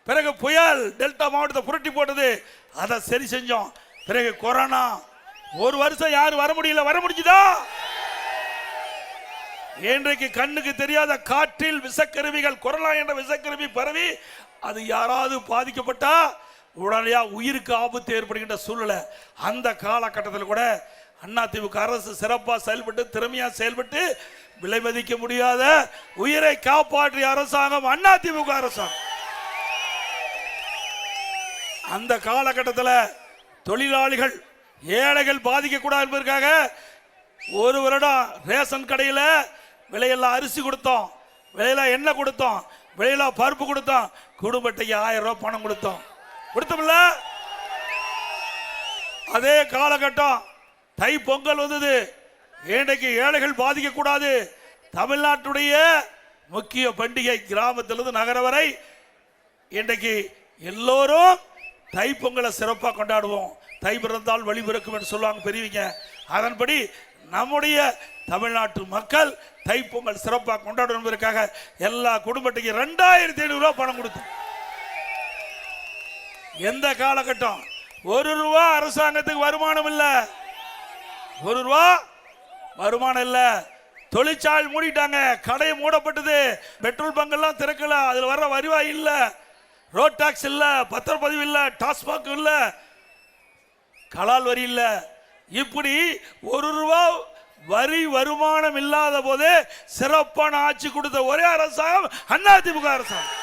பிறகு புயல் டெல்டா மாவட்டத்தை புரட்டி போட்டது, அதை சரி செஞ்சோம். பிறகு கொரோனா, ஒரு வருஷம் யாரும் வர முடியல, வர முடிஞ்சுதா? இன்றைக்கு கண்ணுக்கு தெரியாத காற்றில் விஷக்கருவிகள், கொரோனா என்ற விஷக்கருவி பரவி அது யாராவது பாதிக்கப்பட்டா உடனடியா உயிருக்கு ஆபத்து ஏற்படுகின்ற சூழ்நிலை. அந்த காலகட்டத்தில் கூட அதிமுக அரசு சிறப்பாக செயல்பட்டு, திறமையா செயல்பட்டு, விலை மதிக்க முடியாத உயிரை காப்பாற்றிய அரசாங்கம் அதிமுக அரசாங்கம். அந்த காலகட்டத்தில் தொழிலாளிகள், ஏழைகள் பாதிக்க கூடாது என்பதற்காக ஒரு வருடம் ரேஷன் கடையில் விலையெல்லாம் அரிசி கொடுத்தோம், விலையெல்லாம் எண்ணெய் கொடுத்தோம், விலையெல்லாம் பருப்பு கொடுத்தோம், குடும்பத்தைக்கு 1000 ரூபாய் பணம் கொடுத்தோம்ல. அதே காலகட்டம் தை பொங்கல் வந்தது. இன்றைக்கு ஏழைகள் பாதிக்க கூடாது, தமிழ்நாட்டுடைய முக்கிய பண்டிகை கிராமத்திலிருந்து நகர வரை இன்றைக்கு எல்லோரும் தை பொங்கலை சிறப்பாக கொண்டாடுவோம். தை பிறந்தால் வழி பிறக்கும் என்று சொல்லுவாங்க பெரியவங்க. அதன்படி நம்முடைய தமிழ்நாட்டு மக்கள் தை பொங்கல் சிறப்பாக கொண்டாடும் என்பதற்காக எல்லா குடும்பத்துக்கு 2500 ரூபாய் பணம் கொடுத்தோம். எந்த காலகட்டம் 1 ரூபா அரசாங்கத்துக்கு வருமானம் இல்ல, 1 ரூபா வருமானம் இல்ல. தொழிற்சாலை மூடிட்டாங்க, கடை மூடப்பட்டது, பெட்ரோல் பங்க் எல்லாம் திறக்கல, அதுல வர்ற வருவாய் இல்ல, ரோட் டாக்ஸ் இல்ல, பத்திரப்பதிவு இல்ல, டாஸ்மாக் இல்ல, கலால் வரி இல்ல. இப்படி 1 ரூபா வரி வருமானம் இல்லாத போதே சிறப்பான ஆட்சி கொடுத்த ஒரே அரசாங்கம் அதிமுக அரசாங்கம்.